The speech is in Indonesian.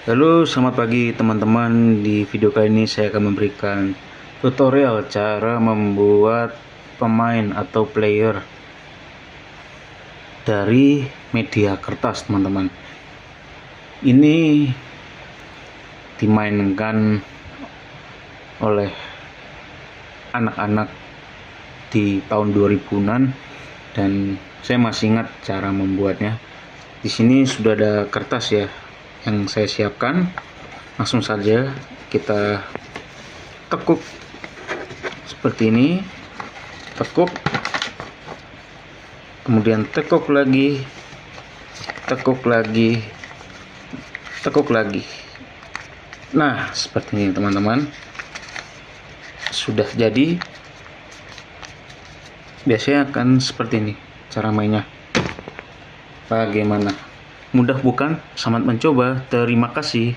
Halo, selamat pagi teman-teman. Di video kali ini saya akan memberikan tutorial cara membuat pemain atau player dari media kertas, teman-teman. Ini dimainkan oleh anak-anak di tahun 2000-an dan saya masih ingat cara membuatnya. Di sini sudah ada kertas ya yang saya siapkan. Langsung saja kita tekuk seperti ini, tekuk, kemudian tekuk lagi, tekuk lagi, tekuk lagi. Nah, seperti ini teman-teman. Sudah jadi. Biasanya akan seperti ini cara mainnya. Bagaimana? Mudah bukan? Selamat mencoba. Terima kasih.